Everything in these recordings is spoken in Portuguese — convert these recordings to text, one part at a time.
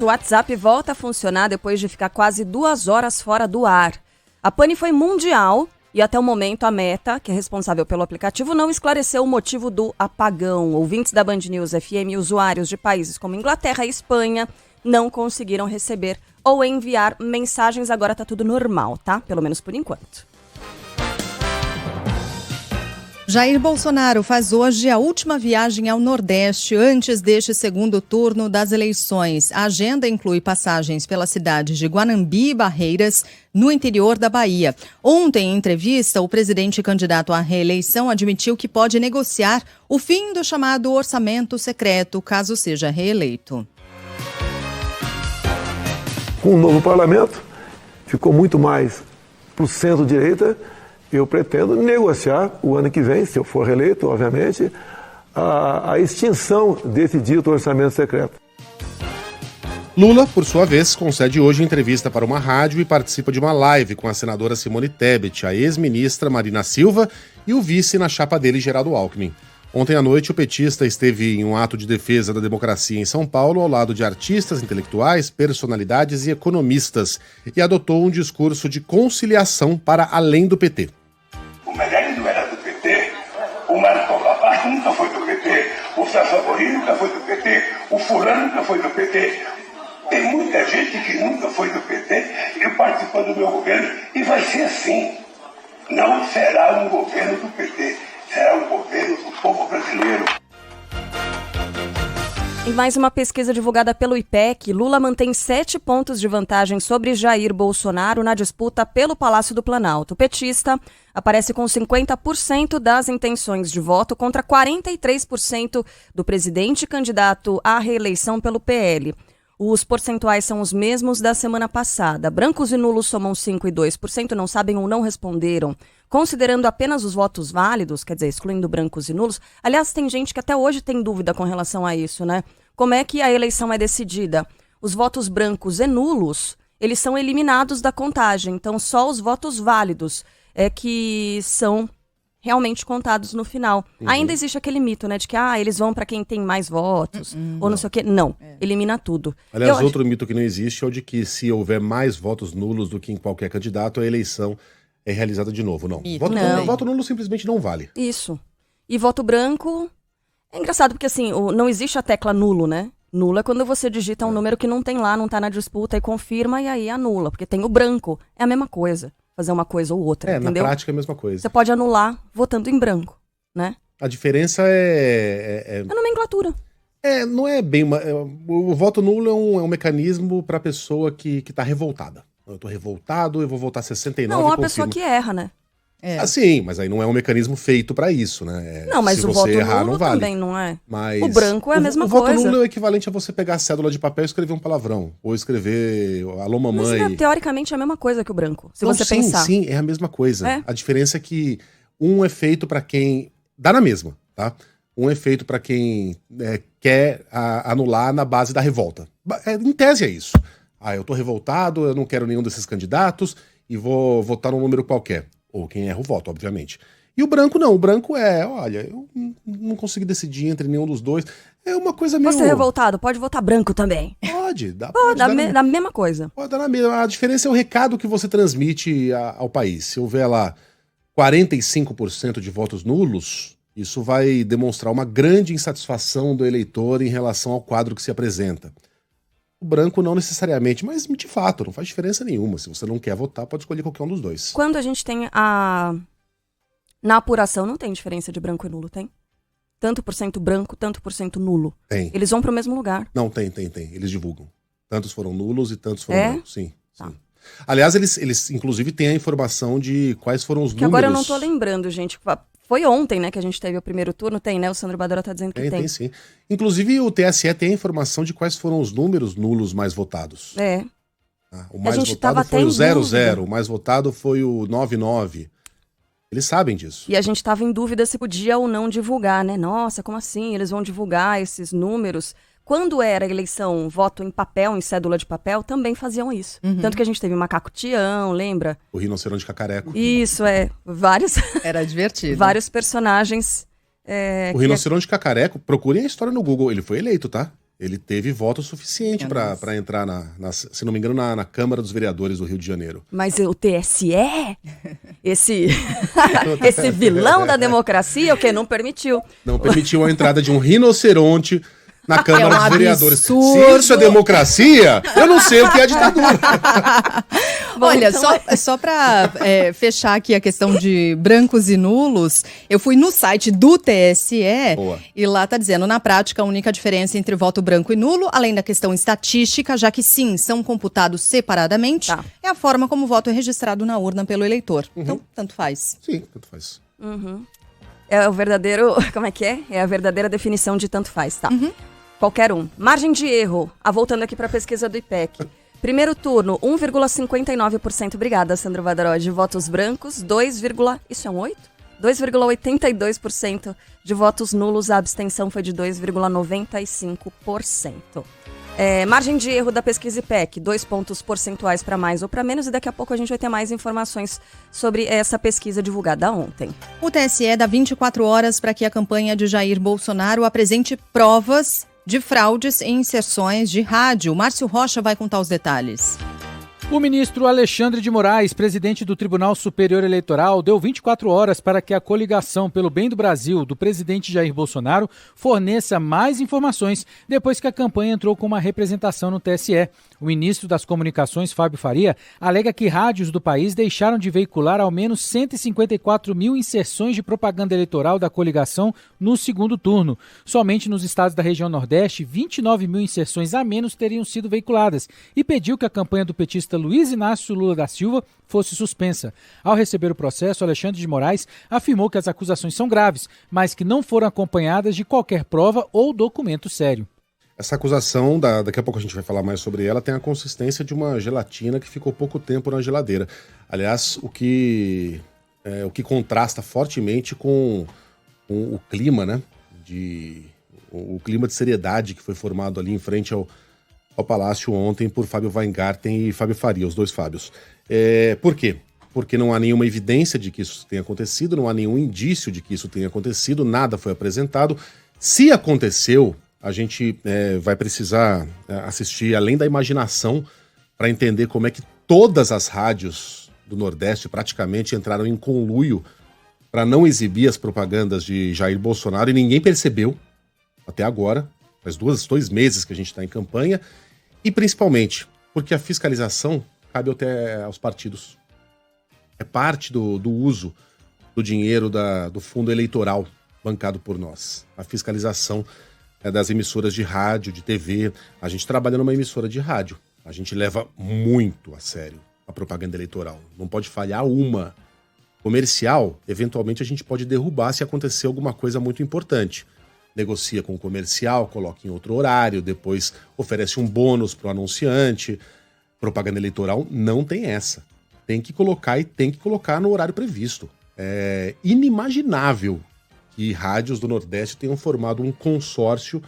O WhatsApp volta a funcionar depois de ficar quase 2 horas fora do ar. A pane foi mundial e até o momento a Meta, que é responsável pelo aplicativo, não esclareceu o motivo do apagão. Ouvintes da Band News FM e usuários de países como Inglaterra e Espanha não conseguiram receber ou enviar mensagens. Agora tá tudo normal, tá? Pelo menos por enquanto. Jair Bolsonaro faz hoje a última viagem ao Nordeste antes deste segundo turno das eleições. A agenda inclui passagens pelas cidades de Guanambi e Barreiras, no interior da Bahia. Ontem, em entrevista, o presidente candidato à reeleição admitiu que pode negociar o fim do chamado orçamento secreto, caso seja reeleito. Com o novo parlamento, ficou muito mais para o centro-direita. Eu pretendo negociar o ano que vem, se eu for reeleito, obviamente, a extinção desse dito orçamento secreto. Lula, por sua vez, concede hoje entrevista para uma rádio e participa de uma live com a senadora Simone Tebet, a ex-ministra Marina Silva e o vice na chapa dele, Geraldo Alckmin. Ontem à noite, o petista esteve em um ato de defesa da democracia em São Paulo, ao lado de artistas, intelectuais, personalidades e economistas, e adotou um discurso de conciliação para além do PT. O Meirelles não era do PT, o Marco Labarto nunca foi do PT, o Safavori nunca foi do PT, o fulano nunca foi do PT. Tem muita gente que nunca foi do PT e participou do meu governo, e vai ser assim. Não será um governo do PT, será um governo do povo brasileiro. Em mais uma pesquisa divulgada pelo IPEC, Lula mantém 7 pontos de vantagem sobre Jair Bolsonaro na disputa pelo Palácio do Planalto. O petista aparece com 50% das intenções de voto contra 43% do presidente candidato à reeleição pelo PL. Os percentuais são os mesmos da semana passada. Brancos e nulos somam 5% e 2%, não sabem ou não responderam. Considerando apenas os votos válidos, quer dizer, excluindo brancos e nulos, aliás, tem gente que até hoje tem dúvida com relação a isso, né? Como é que a eleição é decidida? Os votos brancos e nulos, eles são eliminados da contagem, então só os votos válidos é que são realmente contados no final. Ainda existe aquele mito, né, de que eles vão para quem tem mais votos, ou não sei o quê. Não, elimina tudo. Aliás, outro mito que não existe é o de que se houver mais votos nulos do que em qualquer candidato, a eleição é realizada de novo. Não. Voto nulo simplesmente não vale. Isso. E voto branco... É engraçado porque, assim, não existe a tecla nulo, né? Nulo é quando você digita um número que não tem lá, não tá na disputa e confirma e aí anula. Porque tem o branco. É a mesma coisa. Fazer uma coisa ou outra, entendeu? Na prática é a mesma coisa. Você pode anular votando em branco, né? A diferença é nomenclatura. Não é bem... o voto nulo é um mecanismo pra pessoa que tá revoltada. Eu tô revoltado, eu vou votar 69 Não, uma pessoa que erra, né? Sim, mas aí não é um mecanismo feito pra isso, né? Não, mas se o você voto errar, nulo não vale. também não é. Mas o branco é a mesma o coisa. O voto nulo é o equivalente a você pegar a cédula de papel e escrever um palavrão. Ou escrever alô mamãe. Mas teoricamente é a mesma coisa que o branco, se você pensar. Sim, é a mesma coisa. A diferença é que um é feito pra quem... Dá na mesma, tá? Um é feito pra quem quer anular na base da revolta. Em tese é isso. Eu tô revoltado, eu não quero nenhum desses candidatos e vou votar num número qualquer. Ou quem erra o voto, obviamente. E o branco não, o branco olha, eu não consegui decidir entre nenhum dos dois. É uma coisa meio... Você é revoltado, pode votar branco também. Pode, dá mesma coisa. Pode dar na mesma. A diferença é o recado que você transmite ao país. Se houver lá 45% de votos nulos, isso vai demonstrar uma grande insatisfação do eleitor em relação ao quadro que se apresenta. O branco não necessariamente, mas de fato, não faz diferença nenhuma. Se você não quer votar, pode escolher qualquer um dos dois. Quando a gente tem na apuração, não tem diferença de branco e nulo, tem? Tanto por cento branco, tanto por cento nulo. Tem. Eles vão pro mesmo lugar. Não, tem. Eles divulgam. Tantos foram nulos e tantos foram brancos. Sim. Tá. Aliás, eles inclusive têm a informação de quais foram os números. Agora eu não tô lembrando, gente. Foi ontem, né, que a gente teve o primeiro turno. Tem, né? O Sandro Badora tá dizendo que tem. Tem, sim. Inclusive, o TSE tem a informação de quais foram os números nulos mais votados. O mais votado foi o 00, o mais votado foi o 99. Eles sabem disso. E a gente tava em dúvida se podia ou não divulgar, né? Nossa, como assim? Eles vão divulgar esses números? Quando era eleição, voto em papel, em cédula de papel, também faziam isso. Tanto que a gente teve o Macaco Tião, lembra? O Rinoceronte Cacareco. Isso, vários... Era divertido. Vários personagens. O Rinoceronte Cacareco, procurem a história no Google, ele foi eleito, tá? Ele teve voto suficiente para entrar, se não me engano, na Câmara dos Vereadores do Rio de Janeiro. Mas o TSE, esse vilão da democracia, o que não permitiu. Não permitiu a entrada de um rinoceronte na Câmara dos Vereadores. Absurdo. Se isso é democracia, eu não sei o que é ditadura. Bom, olha, então... só para fechar aqui a questão de brancos e nulos, eu fui no site do TSE e lá tá dizendo, na prática, a única diferença entre voto branco e nulo, além da questão estatística, já que sim, são computados separadamente, é a forma como o voto é registrado na urna pelo eleitor. Então, tanto faz. Sim, tanto faz. É o verdadeiro, como é que é? É a verdadeira definição de tanto faz, tá? Qualquer um. Margem de erro, voltando aqui para a pesquisa do IPEC. Primeiro turno, 1,59%. Obrigada, Sandro Vadaró. De votos brancos, isso é um 8? 2,82% de votos nulos. A abstenção foi de 2,95%. Margem de erro da pesquisa IPEC, 2 pontos percentuais para mais ou para menos. E daqui a pouco a gente vai ter mais informações sobre essa pesquisa divulgada ontem. O TSE dá 24 horas para que a campanha de Jair Bolsonaro apresente provas de fraudes em inserções de rádio. Márcio Rocha vai contar os detalhes. O ministro Alexandre de Moraes, presidente do Tribunal Superior Eleitoral, deu 24 horas para que a coligação pelo bem do Brasil do presidente Jair Bolsonaro forneça mais informações depois que a campanha entrou com uma representação no TSE. O ministro das Comunicações, Fábio Faria, alega que rádios do país deixaram de veicular ao menos 154 mil inserções de propaganda eleitoral da coligação no segundo turno. Somente nos estados da região Nordeste, 29 mil inserções a menos teriam sido veiculadas e pediu que a campanha do petista Luiz Inácio Lula da Silva fosse suspensa. Ao receber o processo, Alexandre de Moraes afirmou que as acusações são graves, mas que não foram acompanhadas de qualquer prova ou documento sério. Essa acusação, daqui a pouco a gente vai falar mais sobre ela, tem a consistência de uma gelatina que ficou pouco tempo na geladeira. Aliás, o que contrasta fortemente com o clima, né? O clima de seriedade que foi formado ali em frente ao Palácio ontem por Fábio Weingarten e Fábio Faria, os dois Fábios. Por quê? Porque não há nenhuma evidência de que isso tenha acontecido, não há nenhum indício de que isso tenha acontecido, nada foi apresentado. Se aconteceu, a gente vai precisar assistir além da imaginação para entender como é que todas as rádios do Nordeste praticamente entraram em conluio para não exibir as propagandas de Jair Bolsonaro e ninguém percebeu até agora. Faz 2 meses que a gente está em campanha, e principalmente porque a fiscalização cabe até aos partidos. É parte do uso do dinheiro do fundo eleitoral bancado por nós. A fiscalização das emissoras de rádio, de TV. A gente trabalha numa emissora de rádio. A gente leva muito a sério a propaganda eleitoral. Não pode falhar uma. Comercial, eventualmente a gente pode derrubar se acontecer alguma coisa muito importante. Negocia com o comercial, coloca em outro horário, depois oferece um bônus para o anunciante. Propaganda eleitoral não tem essa. Tem que colocar no horário previsto. É inimaginável que rádios do Nordeste tenham formado um consórcio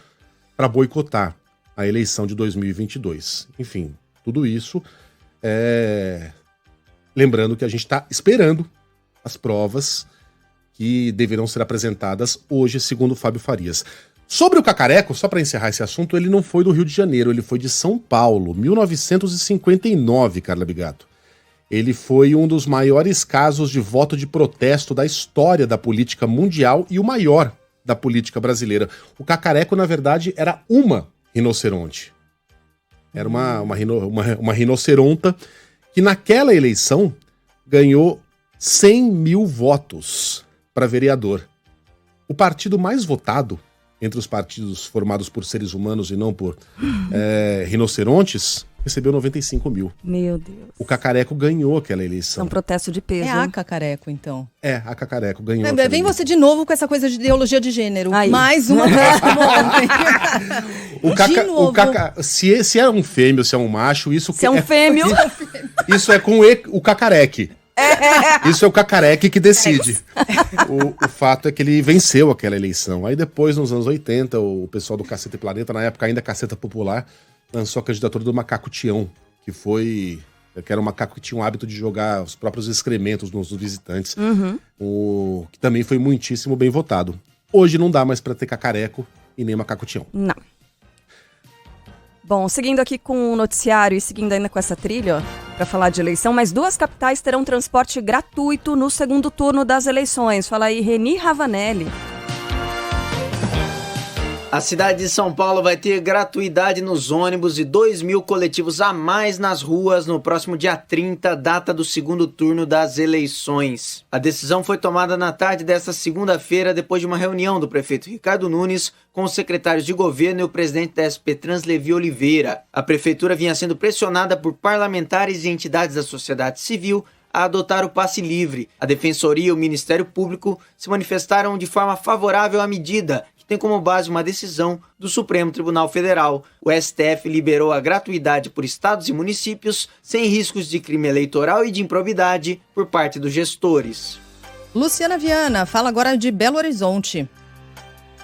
para boicotar a eleição de 2022. Enfim, tudo isso lembrando que a gente está esperando as provas que deverão ser apresentadas hoje, segundo Fábio Farias. Sobre o Cacareco, só para encerrar esse assunto, ele não foi do Rio de Janeiro, ele foi de São Paulo, 1959, Carla Bigato. Ele foi um dos maiores casos de voto de protesto da história da política mundial e o maior da política brasileira. O Cacareco, na verdade, era uma rinoceronte. Era uma rinoceronta que naquela eleição ganhou 100 mil votos para vereador. O partido mais votado entre os partidos formados por seres humanos e não por rinocerontes recebeu 95 mil. Meu Deus. O Cacareco ganhou aquela eleição. É um protesto de peso. É a Cacareco, então. A Cacareco ganhou. Vem você de novo com essa coisa de ideologia de gênero. Aí. Mais uma vez como ontem. Se é um fêmeo, se é um macho, isso... Se é um fêmeo... Isso é com o Cacareque. Isso é o Cacareque que decide. O fato é que ele venceu aquela eleição. Aí depois, nos anos 80, o pessoal do Caceta e Planeta, na época ainda Caceta Popular, lançou a candidatura do Macaco Tião, que era um macaco que tinha o hábito de jogar os próprios excrementos nos visitantes, que também foi muitíssimo bem votado. Hoje não dá mais para ter Cacareco e nem Macaco Tião. Não. Bom, seguindo aqui com o noticiário e seguindo ainda com essa trilha, para falar de eleição, mais 2 capitais terão transporte gratuito no segundo turno das eleições. Fala aí, Reni Ravanelli. A cidade de São Paulo vai ter gratuidade nos ônibus e 2.000 coletivos a mais nas ruas no próximo dia 30, data do segundo turno das eleições. A decisão foi tomada na tarde desta segunda-feira, depois de uma reunião do prefeito Ricardo Nunes com os secretários de governo e o presidente da SP Trans, Levi Oliveira. A prefeitura vinha sendo pressionada por parlamentares e entidades da sociedade civil a adotar o passe livre. A Defensoria e o Ministério Público se manifestaram de forma favorável à medida, que tem como base uma decisão do Supremo Tribunal Federal. O STF liberou a gratuidade por estados e municípios, sem riscos de crime eleitoral e de improbidade por parte dos gestores. Luciana Viana fala agora de Belo Horizonte.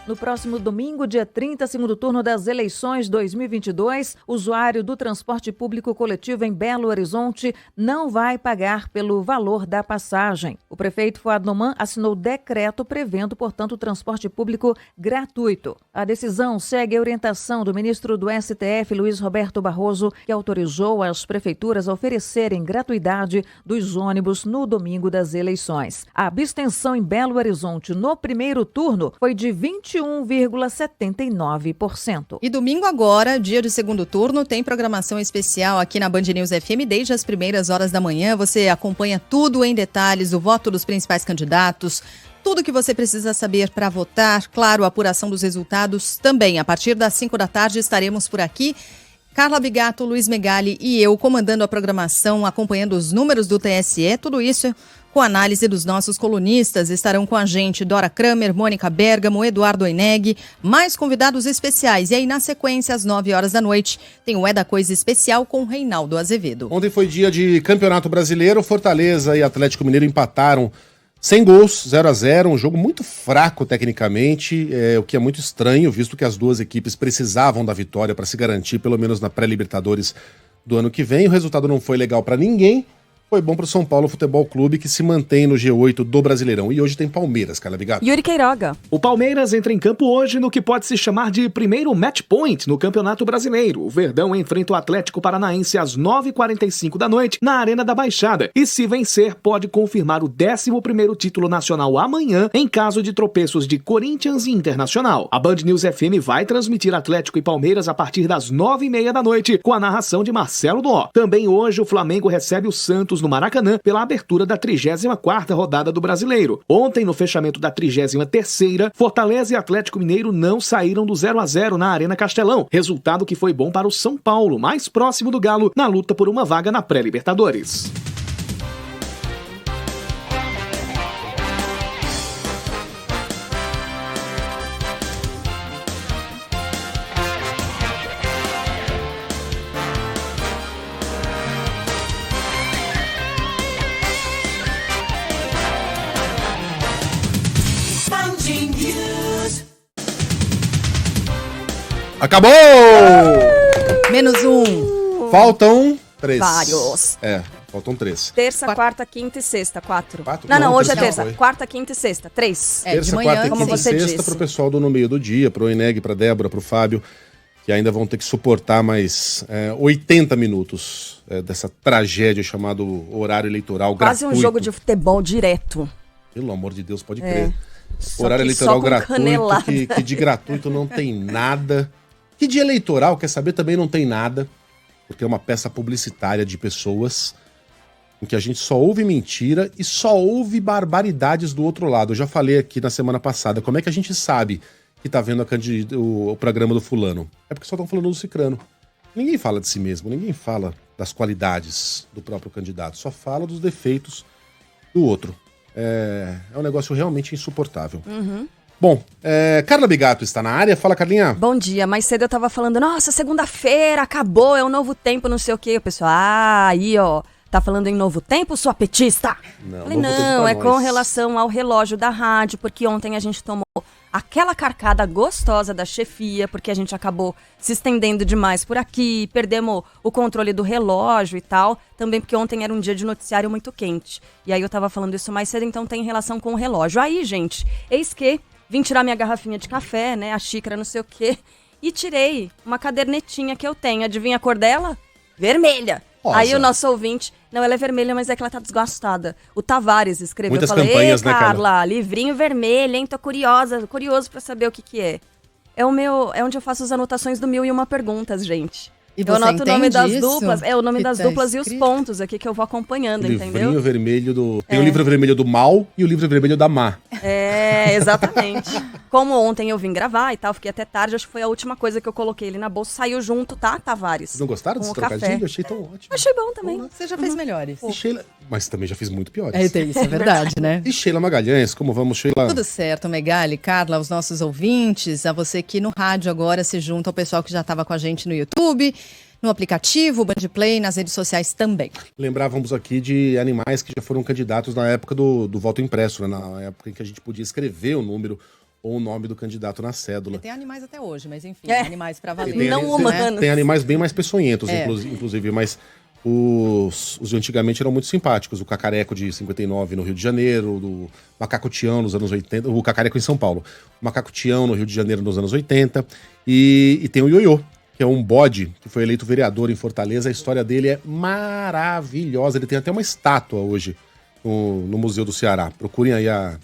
No próximo domingo, dia 30, segundo turno das eleições 2022, o usuário do transporte público coletivo em Belo Horizonte não vai pagar pelo valor da passagem. O prefeito Fuad Noman assinou decreto prevendo, portanto, o transporte público gratuito. A decisão segue a orientação do ministro do STF, Luiz Roberto Barroso, que autorizou as prefeituras a oferecerem gratuidade dos ônibus no domingo das eleições. A abstenção em Belo Horizonte no primeiro turno foi de 21,79%. E domingo agora, dia de segundo turno, tem programação especial aqui na Band News FM desde as primeiras horas da manhã. Você acompanha tudo em detalhes, o voto dos principais candidatos, tudo que você precisa saber para votar, claro, a apuração dos resultados também. A partir das 5 da tarde estaremos por aqui. Carla Bigato, Luiz Megali e eu comandando a programação, acompanhando os números do TSE, tudo isso com análise dos nossos colunistas. Estarão com a gente Dora Kramer, Mônica Bergamo, Eduardo Oineg, mais convidados especiais. E aí, na sequência, às 9 horas da noite, tem o É da Coisa Especial com Reinaldo Azevedo. Ontem foi dia de Campeonato Brasileiro. Fortaleza e Atlético Mineiro empataram sem gols, 0-0, um jogo muito fraco tecnicamente, o que é muito estranho, visto que as duas equipes precisavam da vitória para se garantir, pelo menos na pré-Libertadores do ano que vem. O resultado não foi legal para ninguém. Foi bom para o São Paulo Futebol Clube, que se mantém no G8 do Brasileirão. E hoje tem Palmeiras, Carla Bigato. Yuri Queiroga. O Palmeiras entra em campo hoje no que pode se chamar de primeiro match point no Campeonato Brasileiro. O Verdão enfrenta o Atlético Paranaense às 9h45 da noite na Arena da Baixada. E se vencer, pode confirmar o 11º título nacional amanhã, em caso de tropeços de Corinthians e Internacional. A Band News FM vai transmitir Atlético e Palmeiras a partir das 9h30 da noite, com a narração de Marcelo Dó. Também hoje o Flamengo recebe o Santos no Maracanã pela abertura da 34ª rodada do Brasileiro. Ontem, no fechamento da 33ª, Fortaleza e Atlético Mineiro não saíram do 0-0 na Arena Castelão, resultado que foi bom para o São Paulo, mais próximo do Galo, na luta por uma vaga na pré-Libertadores. Acabou! Menos um. Faltam 3. Vários. Faltam 3. Terça, quarta, quinta e sexta, 4. 4? Não, hoje é terça terça. Foi. Quarta, quinta e sexta, 3. De Terça, manhã, quarta, como quinta e você sexta disse. pro pessoal do No Meio do Dia, pro Eneg, pra Débora, pro Fábio, que ainda vão ter que suportar mais 80 minutos dessa tragédia chamada horário eleitoral Quase gratuito. um jogo de futebol direto. Pelo amor de Deus, pode crer. Só Horário que eleitoral só com gratuito, canelada. que de gratuito não tem nada. Que de eleitoral, quer saber, também não tem nada. Porque é uma peça publicitária de pessoas em que a gente só ouve mentira e só ouve barbaridades do outro lado. Eu já falei aqui na semana passada, como é que a gente sabe que tá vendo o programa do fulano? É porque só estão falando do cicrano. Ninguém fala de si mesmo, ninguém fala das qualidades do próprio candidato, só fala dos defeitos do outro. É um negócio realmente insuportável. Bom, Carla Bigato está na área. Fala, Carlinha. Bom dia. Mais cedo eu tava falando, nossa, segunda-feira, acabou, é um novo tempo, não sei o quê. O pessoal, aí, ó, tá falando em novo tempo, sua petista? Falei, não, é com relação ao relógio da rádio, porque ontem a gente tomou aquela carcada gostosa da chefia, porque a gente acabou se estendendo demais por aqui, perdemos o controle do relógio e tal, também porque ontem era um dia de noticiário muito quente. E aí eu tava falando isso mais cedo, então tem relação com o relógio. Aí, gente, eis que vim tirar minha garrafinha de café, né, a xícara, não sei o quê, e tirei uma cadernetinha que eu tenho. Adivinha a cor dela? Vermelha. Rosa. Aí o nosso ouvinte... Não, ela é vermelha, mas é que ela tá desgastada. O Tavares escreveu. Muitas eu falei, campanhas, né, Carla, livrinho vermelho, hein? Tô curioso pra saber o que é. É onde eu faço as anotações do 1001 Perguntas, gente. E eu anoto o nome das isso? duplas. É o nome das Tá duplas e os escrito? pontos aqui que eu vou acompanhando, O livrinho entendeu? vermelho do... Tem o livro vermelho do mal e o livro vermelho da má. É, exatamente. Como ontem eu vim gravar e tal, fiquei até tarde, acho que foi a última coisa que eu coloquei ele na bolsa. Saiu junto, tá, Tavares? Vocês não gostaram desse Com o café. trocadilho? Eu achei tão ótimo. Achei bom também. Você já fez melhores. E Sheila... Mas também já fiz muito piores. Isso é verdade, né? E Sheila Magalhães, como vamos, Sheila? Tudo certo, Megali, Carla, aos nossos ouvintes, a você que no rádio agora se junta ao pessoal que já estava com a gente no YouTube, no aplicativo, Band Play, nas redes sociais também. Lembrávamos aqui de animais que já foram candidatos na época do voto impresso, né? Na época em que a gente podia escrever o número ou o nome do candidato na cédula. Tem animais até hoje, mas enfim, animais para valer. Não humanos. Tem animais bem mais peçonhentos, inclusive, mas os de antigamente eram muito simpáticos. O cacareco de 59 no Rio de Janeiro, do macaco Tião nos anos 80, o cacareco em São Paulo, o macaco Tião no Rio de Janeiro nos anos 80, e tem o ioiô, que é um bode que foi eleito vereador em Fortaleza. A história dele é maravilhosa. Ele tem até uma estátua hoje no Museu do Ceará. Procurem aí a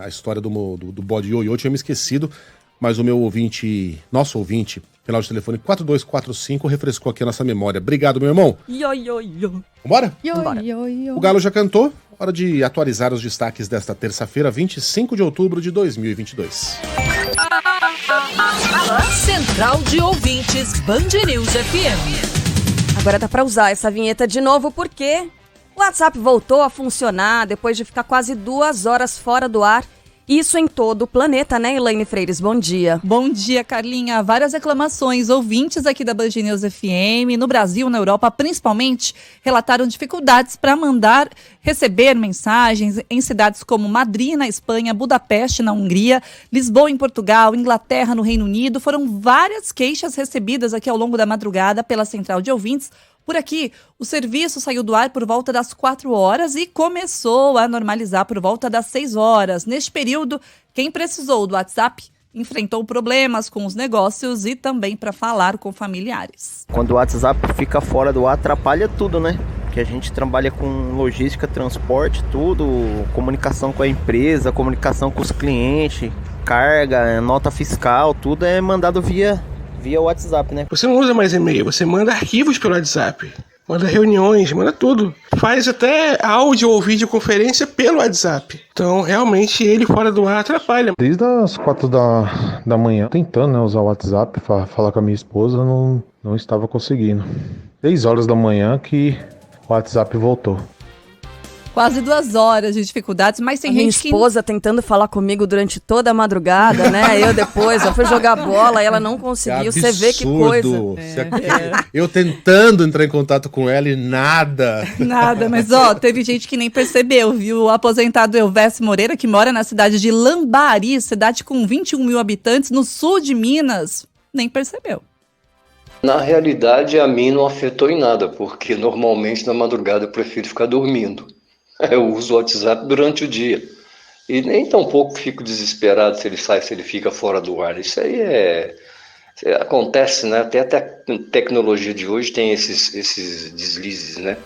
história do bode ioiô. Eu tinha me esquecido, mas o meu ouvinte, nosso ouvinte, final de telefone 4245, refrescou aqui a nossa memória. Obrigado, meu irmão. Ioiô. Vambora? Bora. O Galo já cantou. Hora de atualizar os destaques desta terça-feira, 25 de outubro de 2022. Central de Ouvintes Band News FM. Agora dá pra usar essa vinheta de novo porque o WhatsApp voltou a funcionar depois de ficar quase 2 horas fora do ar. Isso em todo o planeta, né, Elaine Freires? Bom dia. Bom dia, Carlinha. Várias reclamações. Ouvintes aqui da Band News FM, no Brasil, na Europa, principalmente, relataram dificuldades para receber mensagens em cidades como Madrid, na Espanha, Budapeste, na Hungria, Lisboa, em Portugal, Inglaterra, no Reino Unido. Foram várias queixas recebidas aqui ao longo da madrugada pela Central de Ouvintes. Por aqui, o serviço saiu do ar por volta das 4 horas e começou a normalizar por volta das 6 horas. Neste período, quem precisou do WhatsApp enfrentou problemas com os negócios e também para falar com familiares. Quando o WhatsApp fica fora do ar, atrapalha tudo, né? Porque a gente trabalha com logística, transporte, tudo, comunicação com a empresa, comunicação com os clientes, carga, nota fiscal, tudo é mandado via WhatsApp, né? Você não usa mais e-mail, você manda arquivos pelo WhatsApp. Manda reuniões, manda tudo. Faz até áudio ou videoconferência pelo WhatsApp. Então, realmente, ele fora do ar atrapalha. Desde as 4 da manhã, tentando usar o WhatsApp para falar com a minha esposa, não estava conseguindo. 6 horas da manhã que o WhatsApp voltou. Quase 2 horas de dificuldades, mas tem minha gente que... Minha esposa tentando falar comigo durante toda a madrugada, né? Eu fui jogar bola e ela não conseguiu. Você vê que coisa. Eu tentando entrar em contato com ela e nada. Nada, mas teve gente que nem percebeu, viu? O aposentado Elvésio Moreira, que mora na cidade de Lambari, cidade com 21 mil habitantes, no sul de Minas, nem percebeu. Na realidade, a mim não afetou em nada, porque normalmente na madrugada eu prefiro ficar dormindo. Eu uso o WhatsApp durante o dia. E nem tampouco fico desesperado se ele sai, se ele fica fora do ar. Isso aí acontece, né? Até a tecnologia de hoje tem esses deslizes, né?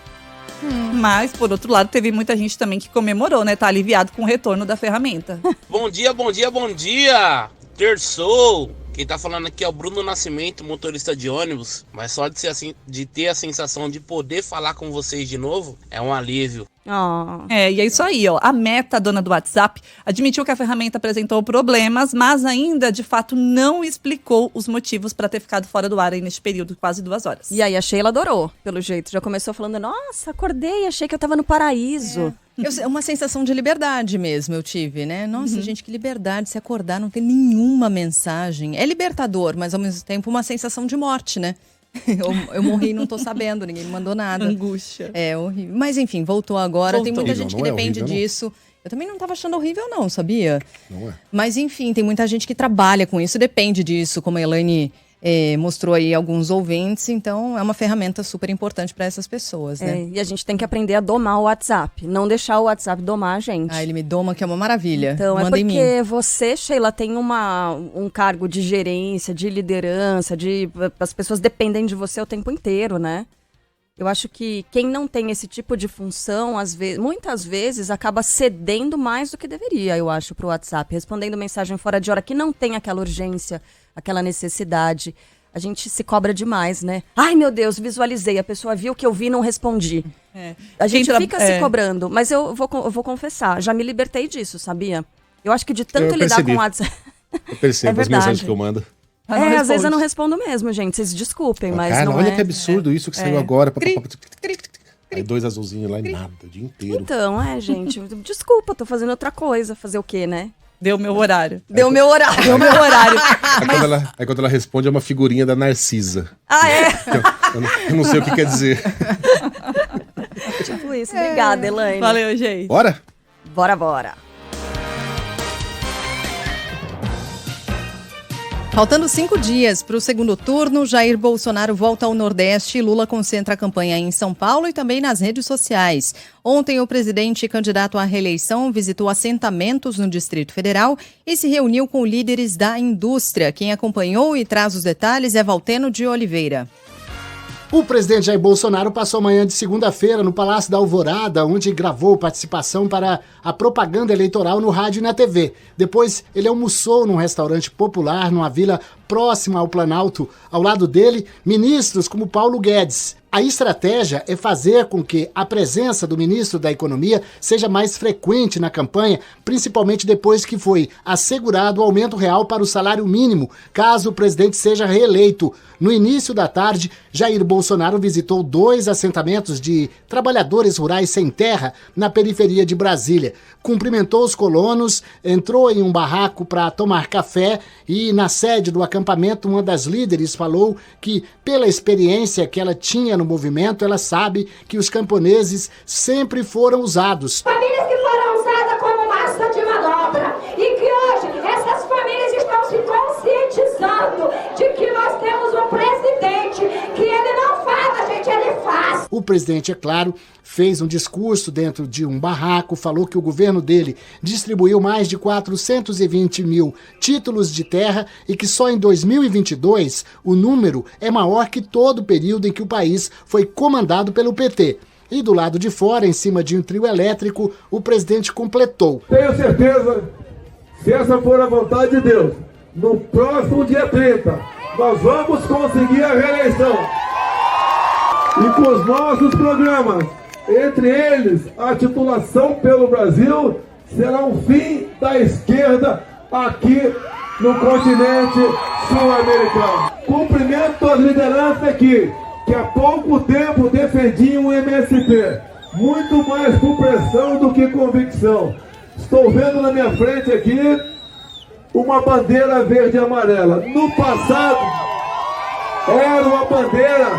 Mas, por outro lado, teve muita gente também que comemorou, né? Tá aliviado com o retorno da ferramenta. Bom dia, bom dia, bom dia! Terçou! Quem tá falando aqui é o Bruno Nascimento, motorista de ônibus. Mas só de ter a sensação de poder falar com vocês de novo, é um alívio. E é isso aí, A Meta, dona do WhatsApp, admitiu que a ferramenta apresentou problemas, mas ainda, de fato, não explicou os motivos para ter ficado fora do ar aí neste período, quase 2 horas. E aí a Sheila adorou, pelo jeito. Já começou falando, nossa, acordei, achei que eu tava no paraíso. Uma sensação de liberdade mesmo eu tive, né? Nossa, gente, que liberdade se acordar, não ter nenhuma mensagem. É libertador, mas ao mesmo tempo uma sensação de morte, né? Eu morri e não tô sabendo, ninguém me mandou nada. Angústia. É horrível. Mas enfim, voltou agora. Tem muita gente que depende disso. Eu também não tava achando horrível não, sabia? Não é. Mas enfim, tem muita gente que trabalha com isso, depende disso, como a Elaine mostrou aí alguns ouvintes, então é uma ferramenta super importante para essas pessoas, né? E a gente tem que aprender a domar o WhatsApp, não deixar o WhatsApp domar a gente. Ele me doma, que é uma maravilha. Então, manda em mim. porque você, Sheila, tem um cargo de gerência, de liderança, as pessoas dependem de você o tempo inteiro, né? Eu acho que quem não tem esse tipo de função, muitas vezes, acaba cedendo mais do que deveria, eu acho, para o WhatsApp. Respondendo mensagem fora de hora que não tem aquela urgência, aquela necessidade. A gente se cobra demais, né? Ai, meu Deus, visualizei. A pessoa viu que eu vi e não respondi. A gente fica se cobrando. Mas eu vou confessar, já me libertei disso, sabia? Eu acho que de tanto lidar com o WhatsApp... Eu percebo as mensagens que eu mando. Às vezes eu não respondo mesmo, gente. Vocês desculpem, mas cara, não olha que absurdo isso que saiu agora. Aí 2 azulzinhos lá e nada, o dia inteiro. Então, gente, desculpa, tô fazendo outra coisa. Fazer o quê, né? Deu meu horário. Deu meu horário. Aí quando ela responde é uma figurinha da Narcisa. Eu não sei o que quer dizer. Tipo isso. Obrigada, Elaine. Valeu, gente. Bora? Bora. Faltando 5 dias para o segundo turno, Jair Bolsonaro volta ao Nordeste e Lula concentra a campanha em São Paulo e também nas redes sociais. Ontem, o presidente candidato à reeleição visitou assentamentos no Distrito Federal e se reuniu com líderes da indústria. Quem acompanhou e traz os detalhes é Valteno de Oliveira. O presidente Jair Bolsonaro passou a manhã de segunda-feira no Palácio da Alvorada, onde gravou participação para a propaganda eleitoral no rádio e na TV. Depois, ele almoçou num restaurante popular numa vila próxima ao Planalto. Ao lado dele, ministros como Paulo Guedes. A estratégia é fazer com que a presença do ministro da Economia seja mais frequente na campanha, principalmente depois que foi assegurado o aumento real para o salário mínimo, caso o presidente seja reeleito. No início da tarde, Jair Bolsonaro visitou 2 assentamentos de trabalhadores rurais sem terra na periferia de Brasília. Cumprimentou os colonos, entrou em um barraco para tomar café e, na sede do acampamento, uma das líderes falou que, pela experiência que ela tinha no movimento, ela sabe que os camponeses sempre foram usados. Famílias que foram usadas como massa de manobra e que hoje essas famílias estão se conscientizando de que nós temos um presidente que ele não fala, gente, ele faz. O presidente, é claro, fez um discurso dentro de um barraco, falou que o governo dele distribuiu mais de 420 mil títulos de terra e que só em 2022 o número é maior que todo o período em que o país foi comandado pelo PT. E do lado de fora, em cima de um trio elétrico, o presidente completou. Tenho certeza, se essa for a vontade de Deus, no próximo dia 30, nós vamos conseguir a reeleição. E com os nossos programas, entre eles a titulação pelo Brasil, será o fim da esquerda aqui no continente sul-americano. Cumprimento as lideranças aqui, que há pouco tempo defendiam o MST, muito mais por pressão do que convicção. Estou vendo na minha frente aqui uma bandeira verde e amarela. No passado, era uma bandeira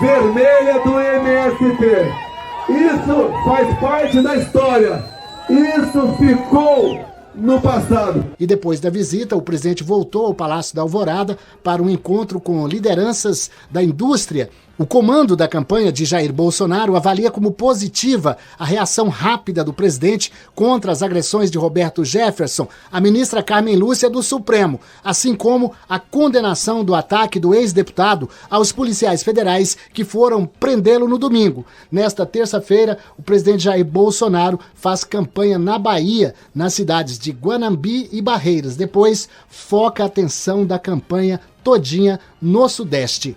vermelha do MST. Isso faz parte da história. Isso ficou no passado. E depois da visita, o presidente voltou ao Palácio da Alvorada para um encontro com lideranças da indústria. O comando da campanha de Jair Bolsonaro avalia como positiva a reação rápida do presidente contra as agressões de Roberto Jefferson, a ministra Carmen Lúcia do Supremo, assim como a condenação do ataque do ex-deputado aos policiais federais que foram prendê-lo no domingo. Nesta terça-feira, o presidente Jair Bolsonaro faz campanha na Bahia, nas cidades de Guanambi e Barreiras. Depois, foca a atenção da campanha todinha no Sudeste.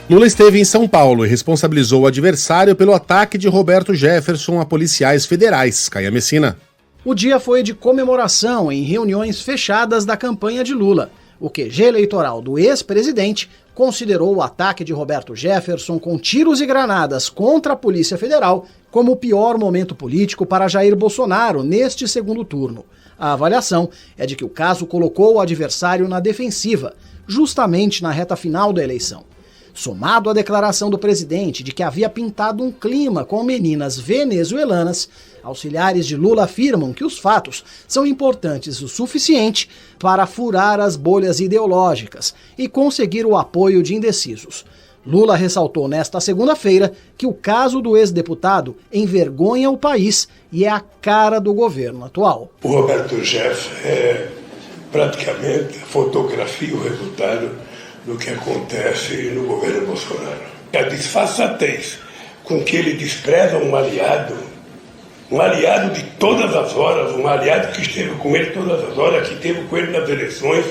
Lula esteve em São Paulo e responsabilizou o adversário pelo ataque de Roberto Jefferson a policiais federais. Caia Messina. O dia foi de comemoração em reuniões fechadas da campanha de Lula. O QG eleitoral do ex-presidente considerou o ataque de Roberto Jefferson com tiros e granadas contra a Polícia Federal como o pior momento político para Jair Bolsonaro neste segundo turno. A avaliação é de que o caso colocou o adversário na defensiva, justamente na reta final da eleição. somado à declaração do presidente de que havia pintado um clima com meninas venezuelanas, auxiliares de Lula afirmam que os fatos são importantes o suficiente para furar as bolhas ideológicas e conseguir o apoio de indecisos. Lula ressaltou nesta segunda-feira que o caso do ex-deputado envergonha o país e é a cara do governo atual. O Roberto Jefferson é praticamente a fotografia, o resultado do que acontece no governo Bolsonaro. A disfarçatez com que ele despreza um aliado de todas as horas, um aliado que esteve com ele todas as horas, que esteve com ele nas eleições,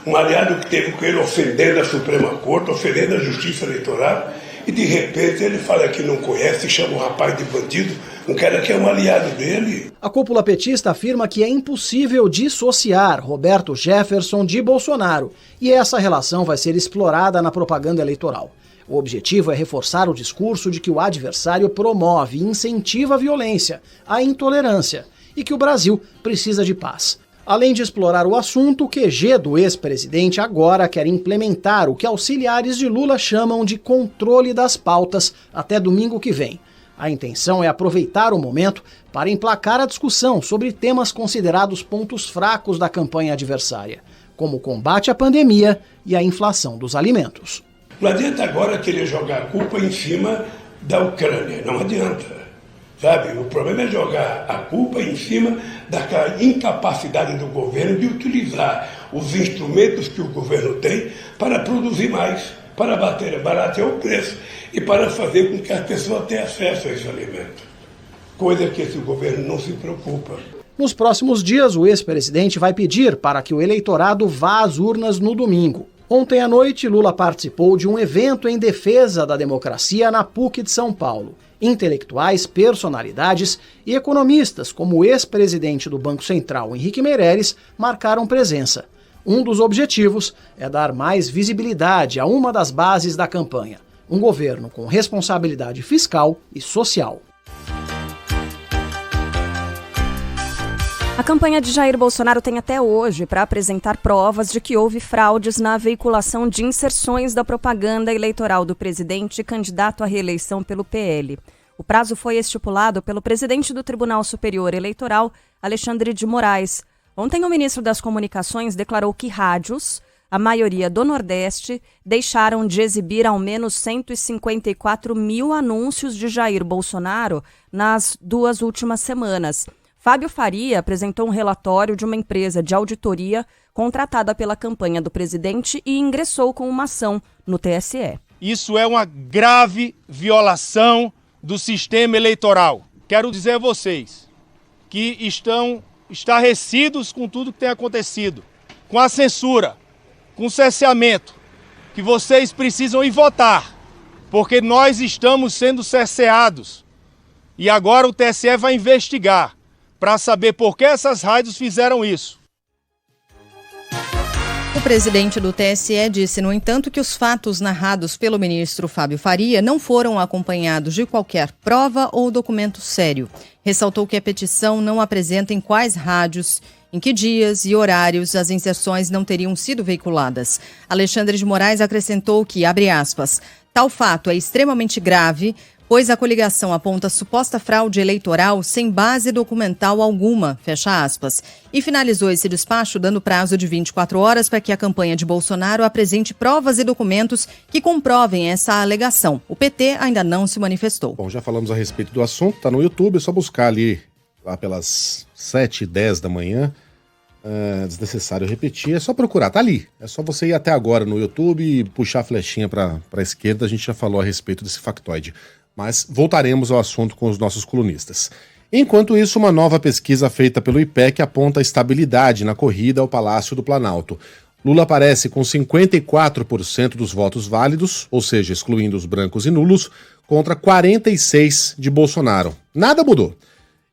um aliado que esteve com ele ofendendo a Suprema Corte, ofendendo a Justiça Eleitoral, e de repente ele fala que não conhece, chama o rapaz de bandido, um cara que é um aliado dele. A cúpula petista afirma que é impossível dissociar Roberto Jefferson de Bolsonaro, e essa relação vai ser explorada na propaganda eleitoral. O objetivo é reforçar o discurso de que o adversário promove e incentiva a violência, a intolerância, e que o Brasil precisa de paz. Além de explorar o assunto, o QG do ex-presidente agora quer implementar o que auxiliares de Lula chamam de controle das pautas até domingo que vem. A intenção é aproveitar o momento para emplacar a discussão sobre temas considerados pontos fracos da campanha adversária, como o combate à pandemia e a inflação dos alimentos. Não adianta agora querer jogar a culpa em cima da Ucrânia, não adianta. Sabe? O problema é jogar a culpa em cima daquela incapacidade do governo de utilizar os instrumentos que o governo tem para produzir mais, para baratear o preço e para fazer com que as pessoas tenham acesso a esse alimento. Coisa que esse governo não se preocupa. Nos próximos dias, o ex-presidente vai pedir para que o eleitorado vá às urnas no domingo. Ontem à noite, Lula participou de um evento em defesa da democracia na PUC de São Paulo. Intelectuais, personalidades e economistas, como o ex-presidente do Banco Central, Henrique Meirelles, marcaram presença. Um dos objetivos é dar mais visibilidade a uma das bases da campanha: um governo com responsabilidade fiscal e social. A campanha de Jair Bolsonaro tem até hoje para apresentar provas de que houve fraudes na veiculação de inserções da propaganda eleitoral do presidente candidato à reeleição pelo PL. O prazo foi estipulado pelo presidente do Tribunal Superior Eleitoral, Alexandre de Moraes. Ontem, o ministro das Comunicações declarou que rádios, a maioria do Nordeste, deixaram de exibir ao menos 154 mil anúncios de Jair Bolsonaro nas 2 últimas semanas. Fábio Faria apresentou um relatório de uma empresa de auditoria contratada pela campanha do presidente e ingressou com uma ação no TSE. Isso é uma grave violação do sistema eleitoral. Quero dizer a vocês que estão estarrecidos com tudo que tem acontecido, com a censura, com o cerceamento, que vocês precisam ir votar, porque nós estamos sendo cerceados. E agora o TSE vai investigar para saber por que essas rádios fizeram isso. O presidente do TSE disse, no entanto, que os fatos narrados pelo ministro Fábio Faria não foram acompanhados de qualquer prova ou documento sério. Ressaltou que a petição não apresenta em quais rádios, em que dias e horários as inserções não teriam sido veiculadas. Alexandre de Moraes acrescentou que, abre aspas, tal fato é extremamente grave, pois a coligação aponta suposta fraude eleitoral sem base documental alguma, fecha aspas. E finalizou esse despacho dando prazo de 24 horas para que a campanha de Bolsonaro apresente provas e documentos que comprovem essa alegação. O PT ainda não se manifestou. Bom, já falamos a respeito do assunto, tá no YouTube, é só buscar ali, lá pelas 7h10 da manhã. Desnecessário repetir, é só procurar, tá ali. É só você ir até agora no YouTube e puxar a flechinha para a esquerda, a gente já falou a respeito desse factoide. Mas voltaremos ao assunto com os nossos colunistas. Enquanto isso, uma nova pesquisa feita pelo IPEC aponta estabilidade na corrida ao Palácio do Planalto. Lula aparece com 54% dos votos válidos, ou seja, excluindo os brancos e nulos, contra 46% de Bolsonaro. Nada mudou.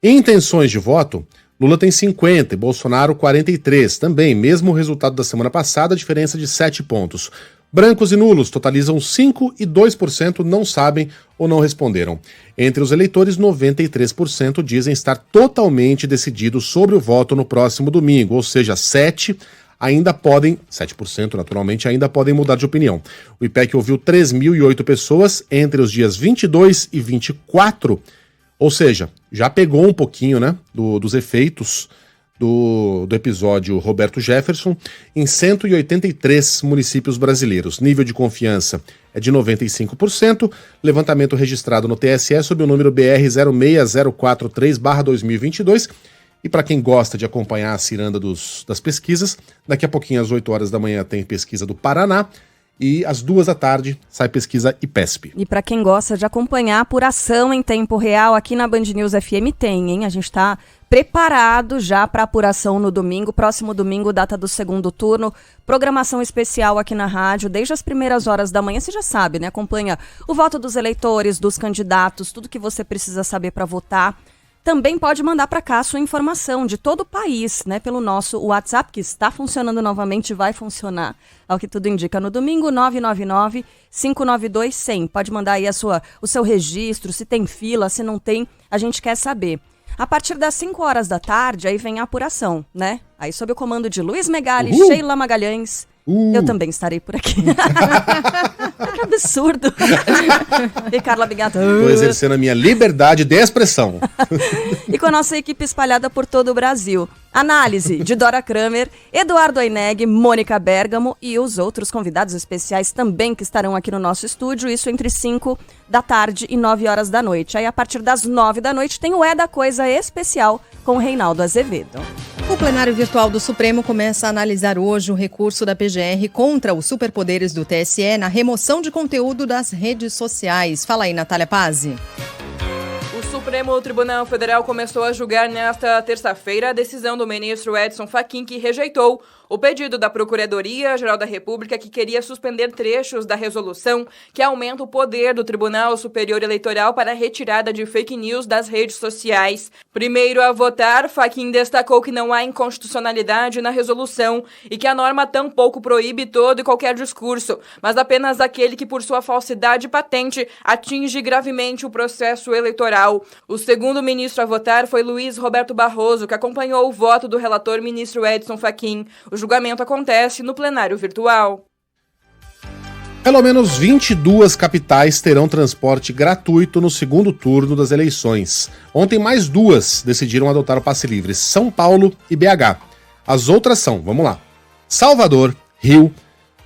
Em intenções de voto, Lula tem 50% e Bolsonaro 43%. Também, mesmo o resultado da semana passada, a diferença de 7 pontos. Brancos e nulos totalizam 5% e 2% não sabem ou não responderam. Entre os eleitores, 93% dizem estar totalmente decididos sobre o voto no próximo domingo, ou seja, 7 ainda podem, 7% naturalmente, ainda podem mudar de opinião. O IPEC ouviu 3.008 pessoas entre os dias 22 e 24, ou seja, já pegou um pouquinho, né, dos efeitos do episódio Roberto Jefferson em 183 municípios brasileiros. Nível de confiança é de 95%, levantamento registrado no TSE sob o número BR 06043/2022. E para quem gosta de acompanhar a ciranda das pesquisas, daqui a pouquinho às 8 horas da manhã tem pesquisa do Paraná e às 2 da tarde sai pesquisa IPESP. E para quem gosta de acompanhar a apuração em tempo real, aqui na Band News FM tem, hein? A gente está preparado já para apuração no domingo, próximo domingo, data do segundo turno, programação especial aqui na rádio, desde as primeiras horas da manhã, você já sabe, né? Acompanha o voto dos eleitores, dos candidatos, tudo que você precisa saber para votar. Também pode mandar para cá a sua informação de todo o país, né? Pelo nosso WhatsApp, que está funcionando novamente, vai funcionar, ao que tudo indica, no domingo, 999-592-100. Pode mandar aí o seu registro, se tem fila, se não tem, a gente quer saber. A partir das 5 horas da tarde, aí vem a apuração, né? Aí sob o comando de Luiz Megali, Sheila Magalhães, eu também estarei por aqui. Que absurdo. E Carla Bigato. Estou exercendo a minha liberdade de expressão. E com a nossa equipe espalhada por todo o Brasil. Análise de Dora Kramer, Eduardo Aineg, Mônica Bergamo e os outros convidados especiais também que estarão aqui no nosso estúdio, isso entre 5 da tarde e 9 horas da noite. Aí a partir das 9 da noite tem o É da Coisa especial com o Reinaldo Azevedo. O plenário virtual do Supremo começa a analisar hoje o recurso da PGR contra os superpoderes do TSE na remoção de conteúdo das redes sociais. Fala aí, Natália Pazzi. O Supremo Tribunal Federal começou a julgar nesta terça-feira a decisão do ministro Edson Fachin, que rejeitou o pedido da Procuradoria-Geral da República, que queria suspender trechos da resolução que aumenta o poder do Tribunal Superior Eleitoral para a retirada de fake news das redes sociais. Primeiro a votar, Fachin destacou que não há inconstitucionalidade na resolução e que a norma tampouco proíbe todo e qualquer discurso, mas apenas aquele que, por sua falsidade patente, atinge gravemente o processo eleitoral. O segundo ministro a votar foi Luiz Roberto Barroso, que acompanhou o voto do relator ministro Edson Fachin. O julgamento acontece no plenário virtual. Pelo menos 22 capitais terão transporte gratuito no segundo turno das eleições. Ontem, mais 2 decidiram adotar o passe livre: São Paulo e BH. As outras são, vamos lá: Salvador, Rio,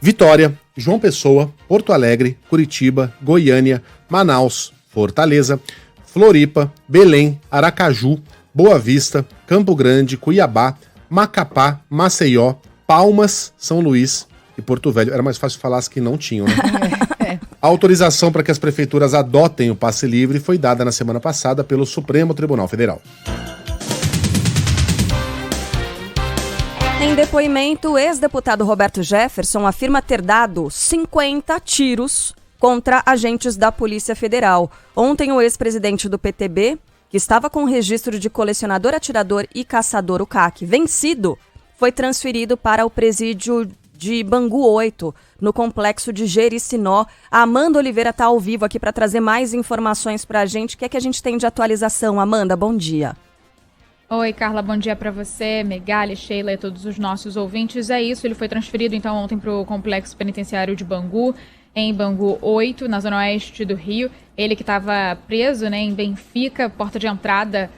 Vitória, João Pessoa, Porto Alegre, Curitiba, Goiânia, Manaus, Fortaleza, Floripa, Belém, Aracaju, Boa Vista, Campo Grande, Cuiabá, Macapá, Maceió, Palmas, São Luís e Porto Velho. Era mais fácil falar as que não tinham, né? A autorização para que as prefeituras adotem o passe livre foi dada na semana passada pelo Supremo Tribunal Federal. Em depoimento, o ex-deputado Roberto Jefferson afirma ter dado 50 tiros contra agentes da Polícia Federal. Ontem, o ex-presidente do PTB, que estava com o registro de colecionador, atirador e caçador, o CAC, vencido, foi transferido para o presídio de Bangu 8, no complexo de Jericinó. A Amanda Oliveira está ao vivo aqui para trazer mais informações para a gente. O que é que a gente tem de atualização? Amanda, bom dia. Oi, Carla, bom dia para você, Megali, Sheila e todos os nossos ouvintes. É isso, ele foi transferido então ontem para o complexo penitenciário de Bangu, em Bangu 8, na zona oeste do Rio. Ele que estava preso, né, em Benfica, porta de entrada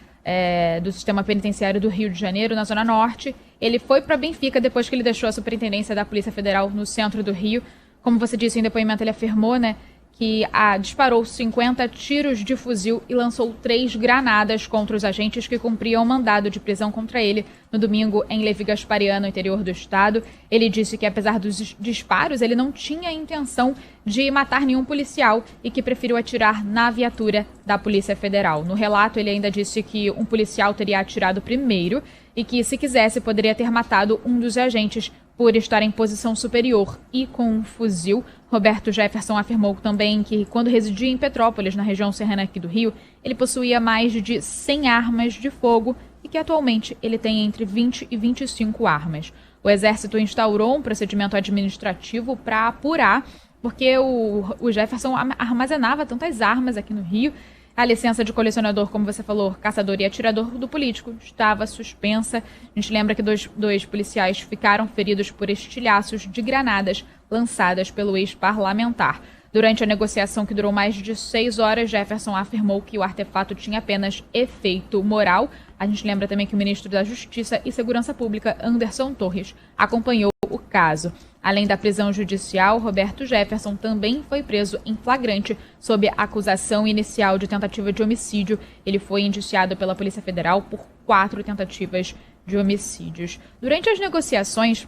do sistema penitenciário do Rio de Janeiro, na zona norte. Ele foi para Benfica depois que ele deixou a superintendência da Polícia Federal no centro do Rio. Como você disse em depoimento, ele afirmou, né, que disparou 50 tiros de fuzil e lançou 3 granadas contra os agentes que cumpriam mandado de prisão contra ele no domingo em Levi Gasparian, no interior do estado. Ele disse que, apesar dos disparos, ele não tinha intenção de matar nenhum policial e que preferiu atirar na viatura da Polícia Federal. No relato, ele ainda disse que um policial teria atirado primeiro e que, se quisesse, poderia ter matado um dos agentes por estar em posição superior e com um fuzil. Roberto Jefferson afirmou também que, quando residia em Petrópolis, na região serrana aqui do Rio, ele possuía mais de 100 armas de fogo e que, atualmente, ele tem entre 20 e 25 armas. O Exército instaurou um procedimento administrativo para apurar, porque o Jefferson armazenava tantas armas aqui no Rio, A licença de colecionador, como você falou, caçador e atirador do político, estava suspensa. A gente lembra que dois policiais ficaram feridos por estilhaços de granadas lançadas pelo ex-parlamentar. Durante a negociação, que durou mais de 6 horas, Jefferson afirmou que o artefato tinha apenas efeito moral. A gente lembra também que o ministro da Justiça e Segurança Pública, Anderson Torres, acompanhou o caso. Além da prisão judicial, Roberto Jefferson também foi preso em flagrante sob acusação inicial de tentativa de homicídio. Ele foi indiciado pela Polícia Federal por 4 tentativas de homicídios. Durante as negociações,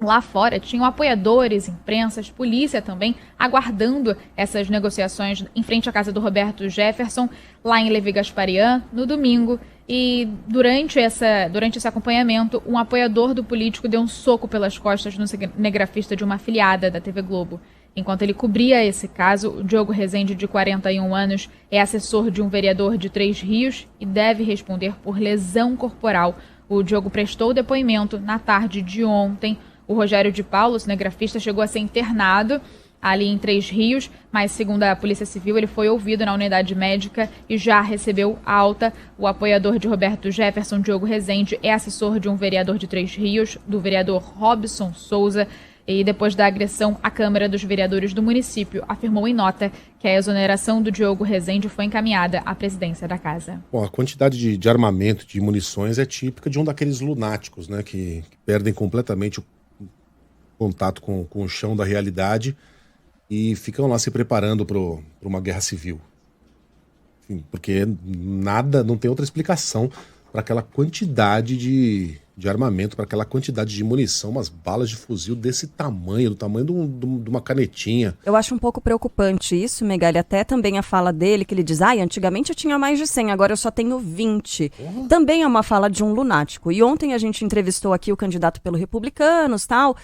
lá fora, tinham apoiadores, imprensas, polícia também, aguardando essas negociações em frente à casa do Roberto Jefferson, lá em Levi Gasparian, no domingo. E durante esse acompanhamento, um apoiador do político deu um soco pelas costas no cinegrafista de uma afiliada da TV Globo. Enquanto ele cobria esse caso, o Diogo Rezende, de 41 anos, é assessor de um vereador de Três Rios e deve responder por lesão corporal. O Diogo prestou depoimento na tarde de ontem. O Rogério de Paulo, cinegrafista, chegou a ser internado ali em Três Rios, mas segundo a Polícia Civil, ele foi ouvido na unidade médica e já recebeu alta. O apoiador de Roberto Jefferson, Diogo Rezende, é assessor de um vereador de Três Rios, do vereador Robson Souza, e depois da agressão, a Câmara dos Vereadores do município afirmou em nota que a exoneração do Diogo Rezende foi encaminhada à presidência da casa. Bom, a quantidade de armamento, de munições é típica de um daqueles lunáticos, né, que perdem completamente o contato com o chão da realidade e ficam lá se preparando para uma guerra civil. Enfim, porque não tem outra explicação para aquela quantidade de armamento, para aquela quantidade de munição, umas balas de fuzil desse tamanho, do tamanho de uma canetinha. Eu acho um pouco preocupante isso, Megali, até também a fala dele, que ele diz, antigamente eu tinha mais de 100, agora eu só tenho 20. Também é uma fala de um lunático. E ontem a gente entrevistou aqui o candidato pelo Republicanos, tal,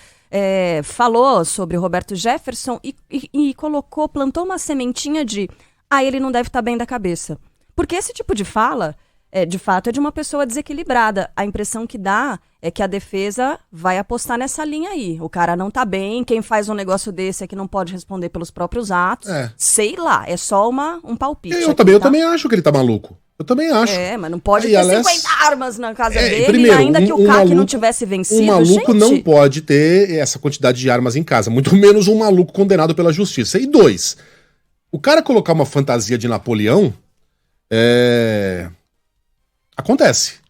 falou sobre o Roberto Jefferson e plantou uma sementinha de, ele não deve estar bem da cabeça. Porque esse tipo de fala, de fato, é de uma pessoa desequilibrada. A impressão que dá é que a defesa vai apostar nessa linha aí. O cara não tá bem, quem faz um negócio desse é que não pode responder pelos próprios atos. Sei lá, é só um palpite. Eu também acho que ele tá maluco. Eu também acho. Mas não pode ter 50 armas na casa dele, primeiro, ainda que o CAC não tivesse vencido. Um maluco não pode ter essa quantidade de armas em casa, muito menos um maluco condenado pela justiça. E 2, o cara colocar uma fantasia de Napoleão, acontece.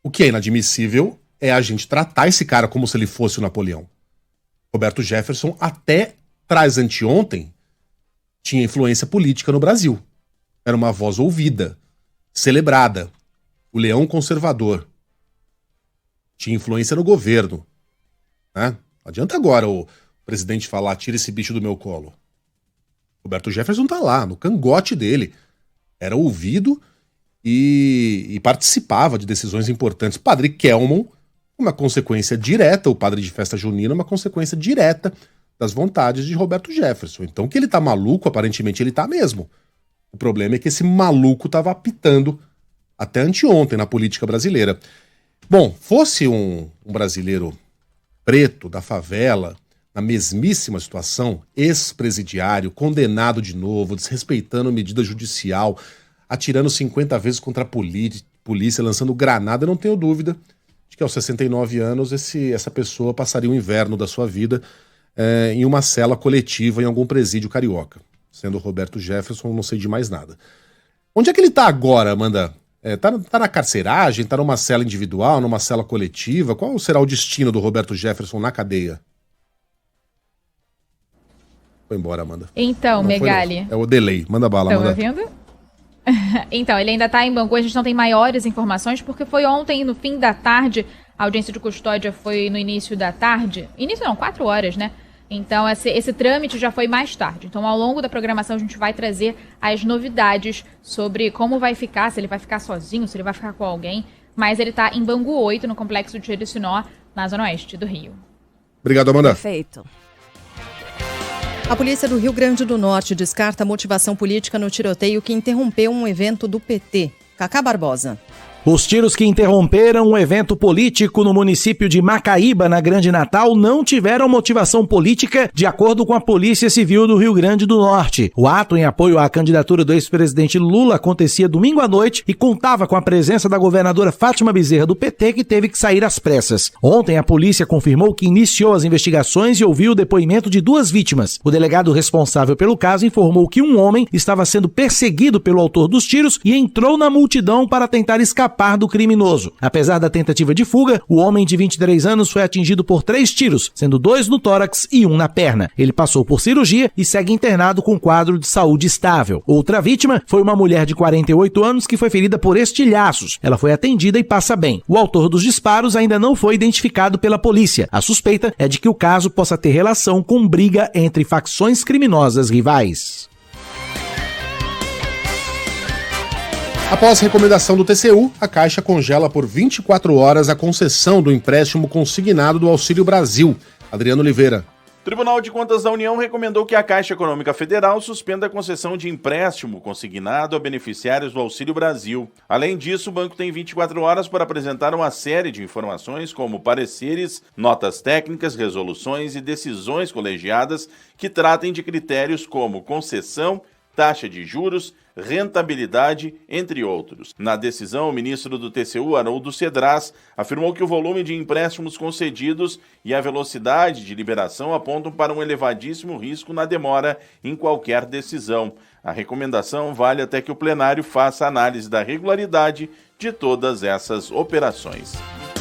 O que é inadmissível é a gente tratar esse cara como se ele fosse o Napoleão. Roberto Jefferson, até traz anteontem, tinha influência política no Brasil. Era uma voz ouvida, celebrada. O leão conservador. Tinha influência no governo. Né? Não adianta agora o presidente falar, tira esse bicho do meu colo. Roberto Jefferson tá lá, no cangote dele. Era ouvido e participava de decisões importantes. Padre Kelmon, uma consequência direta, o padre de festa junina, uma consequência direta das vontades de Roberto Jefferson. Então que ele tá maluco, aparentemente ele tá mesmo. O problema é que esse maluco tava apitando até anteontem na política brasileira. Bom, fosse um brasileiro preto, da favela, na mesmíssima situação, ex-presidiário, condenado de novo, desrespeitando medida judicial, atirando 50 vezes contra a polícia, lançando granada, eu não tenho dúvida de que aos 69 anos essa pessoa passaria o inverno da sua vida em uma cela coletiva em algum presídio carioca. Sendo Roberto Jefferson, não sei de mais nada. Onde é que ele tá agora, Amanda? Tá na carceragem? Tá numa cela individual, numa cela coletiva? Qual será o destino do Roberto Jefferson na cadeia? Foi embora, Amanda. Então, Megali. É o delay. Manda bala, Amanda. Estão ouvindo? Então, ele ainda tá em Bangu, a gente não tem maiores informações, porque foi ontem, no fim da tarde, a audiência de custódia foi no início da tarde. Início não, 4 horas, né? Então, esse trâmite já foi mais tarde. Então, ao longo da programação, a gente vai trazer as novidades sobre como vai ficar, se ele vai ficar sozinho, se ele vai ficar com alguém. Mas ele está em Bangu 8, no Complexo de Jericinó, na zona oeste do Rio. Obrigado, Amanda. Perfeito. A polícia do Rio Grande do Norte descarta motivação política no tiroteio que interrompeu um evento do PT. Cacá Barbosa. Os tiros que interromperam um evento político no município de Macaíba, na Grande Natal, não tiveram motivação política, de acordo com a Polícia Civil do Rio Grande do Norte. O ato em apoio à candidatura do ex-presidente Lula acontecia domingo à noite e contava com a presença da governadora Fátima Bezerra do PT, que teve que sair às pressas. Ontem, a polícia confirmou que iniciou as investigações e ouviu o depoimento de 2 vítimas. O delegado responsável pelo caso informou que um homem estava sendo perseguido pelo autor dos tiros e entrou na multidão para tentar escapar do criminoso. Apesar da tentativa de fuga, o homem de 23 anos foi atingido por 3 tiros, sendo 2 no tórax e 1 na perna. Ele passou por cirurgia e segue internado com quadro de saúde estável. Outra vítima foi uma mulher de 48 anos que foi ferida por estilhaços. Ela foi atendida e passa bem. O autor dos disparos ainda não foi identificado pela polícia. A suspeita é de que o caso possa ter relação com briga entre facções criminosas rivais. Após recomendação do TCU, a Caixa congela por 24 horas a concessão do empréstimo consignado do Auxílio Brasil. Adriano Oliveira. O Tribunal de Contas da União recomendou que a Caixa Econômica Federal suspenda a concessão de empréstimo consignado a beneficiários do Auxílio Brasil. Além disso, o banco tem 24 horas para apresentar uma série de informações como pareceres, notas técnicas, resoluções e decisões colegiadas que tratem de critérios como concessão, taxa de juros, rentabilidade, entre outros. Na decisão, o ministro do TCU, Haroldo Cedras, afirmou que o volume de empréstimos concedidos e a velocidade de liberação apontam para um elevadíssimo risco na demora em qualquer decisão. A recomendação vale até que o plenário faça análise da regularidade de todas essas operações.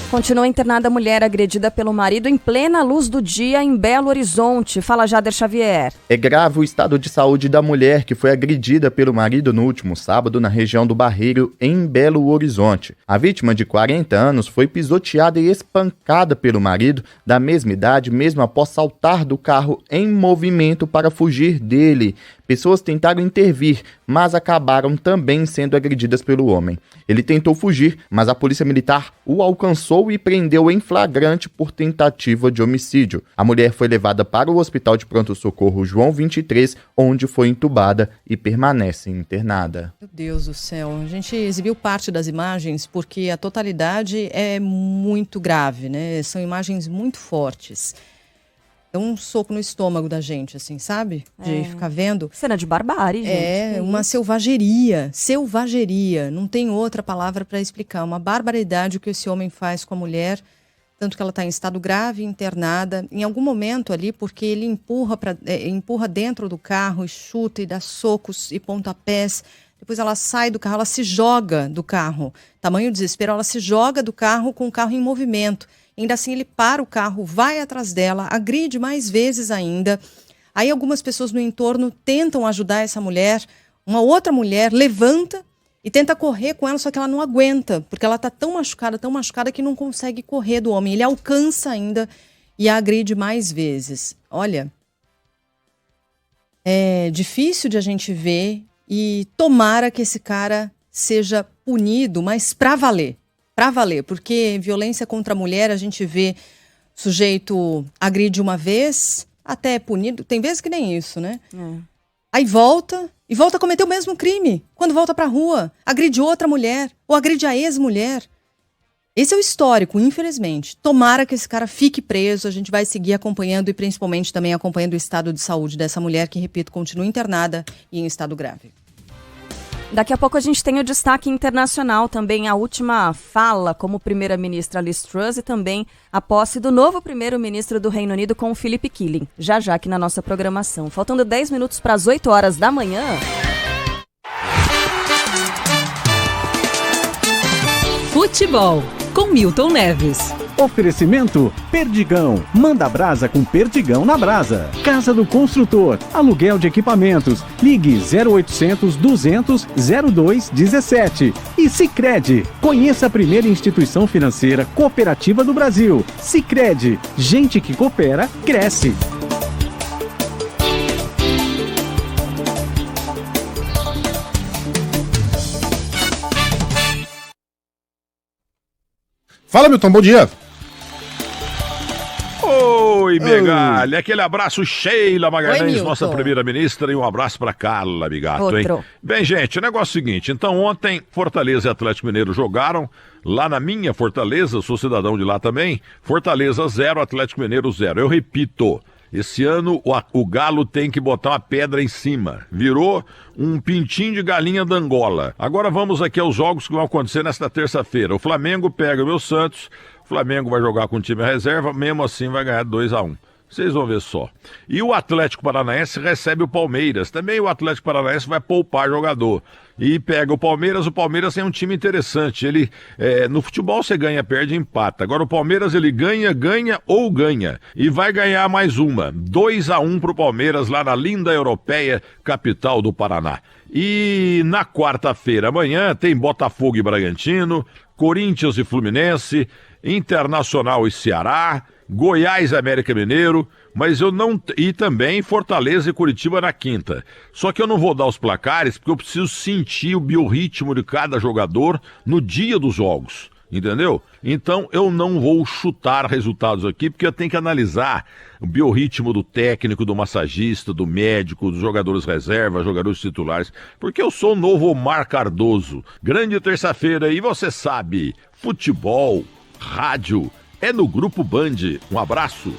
Continua internada a mulher agredida pelo marido em plena luz do dia em Belo Horizonte. Fala, Jader Xavier. É grave o estado de saúde da mulher que foi agredida pelo marido no último sábado na região do Barreiro, em Belo Horizonte. A vítima, de 40 anos, foi pisoteada e espancada pelo marido da mesma idade, mesmo após saltar do carro em movimento para fugir dele. Pessoas tentaram intervir, mas acabaram também sendo agredidas pelo homem. Ele tentou fugir, mas a polícia militar o alcançou e prendeu em flagrante por tentativa de homicídio. A mulher foi levada para o Hospital de Pronto-Socorro João 23, onde foi entubada e permanece internada. Meu Deus do céu, a gente exibiu parte das imagens porque a totalidade é muito grave, né? São imagens muito fortes. É um soco no estômago da gente, assim, sabe? De ficar vendo. Cena de barbárie, gente. É, uma selvageria. Selvageria. Não tem outra palavra para explicar. Uma barbaridade o que esse homem faz com a mulher. Tanto que ela está em estado grave, internada. Em algum momento ali, porque ele empurra dentro do carro e chuta e dá socos e pontapés. Depois ela sai do carro, ela se joga do carro. Tamanho desespero, ela se joga do carro com o carro em movimento. Ainda assim, ele para o carro, vai atrás dela, agride mais vezes ainda. Aí algumas pessoas no entorno tentam ajudar essa mulher. Uma outra mulher levanta e tenta correr com ela, só que ela não aguenta, porque ela está tão machucada que não consegue correr do homem. Ele alcança ainda e a agride mais vezes. Olha, é difícil de a gente ver e tomara que esse cara seja punido, mas para valer. Para valer, porque violência contra a mulher, a gente vê sujeito agride uma vez, até é punido, tem vezes que nem isso, né? Aí volta a cometer o mesmo crime, quando volta pra rua, agride outra mulher, ou agride a ex-mulher. Esse é o histórico, infelizmente. Tomara que esse cara fique preso, a gente vai seguir acompanhando e principalmente também acompanhando o estado de saúde dessa mulher que, repito, continua internada e em estado grave. Daqui a pouco a gente tem o destaque internacional também, a última fala como primeira-ministra Liz Truss e também a posse do novo primeiro-ministro do Reino Unido com o Philip Keeling, já aqui na nossa programação. Faltando 10 minutos para as 8 horas da manhã. Futebol, com Milton Neves. Oferecimento Perdigão. Manda brasa com Perdigão na brasa. Casa do Construtor. Aluguel de equipamentos. Ligue 0800 200 0217. E Sicredi. Conheça a primeira instituição financeira cooperativa do Brasil. Sicredi. Gente que coopera, cresce. Fala, Milton, bom dia. Oi, Megali. Aquele abraço, Sheila Magalhães, Milton. nossa primeira-ministra, e um abraço pra Carla Bigato, hein? Outro. Bem, gente, o negócio é o seguinte. Então, ontem, Fortaleza e Atlético Mineiro jogaram lá na minha Fortaleza, sou cidadão de lá também. Fortaleza 0, Atlético Mineiro 0. Eu repito, esse ano o Galo tem que botar uma pedra em cima. Virou um pintinho de galinha da Angola. Agora vamos aqui aos jogos que vão acontecer nesta terça-feira. O Flamengo pega o meu Santos, o Flamengo vai jogar com o time reserva, mesmo assim vai ganhar 2-1. Vocês vão ver só. E o Atlético Paranaense recebe o Palmeiras. Também o Atlético Paranaense vai poupar jogador. E pega o Palmeiras é um time interessante. Ele, no futebol você ganha, perde, empata. Agora o Palmeiras ele ganha ou ganha. E vai ganhar mais uma. 2-1 pro Palmeiras lá na linda europeia, capital do Paraná. E na quarta-feira, amanhã, tem Botafogo e Bragantino, Corinthians e Fluminense, Internacional e Ceará, Goiás e América Mineiro, mas eu não... E também Fortaleza e Curitiba na quinta. Só que eu não vou dar os placares porque eu preciso sentir o biorritmo de cada jogador no dia dos jogos, entendeu? Então eu não vou chutar resultados aqui porque eu tenho que analisar o biorritmo do técnico, do massagista, do médico, dos jogadores reserva, jogadores titulares, porque eu sou o novo Omar Cardoso. Grande terça-feira e você sabe, futebol, rádio... é no Grupo Band. Um abraço.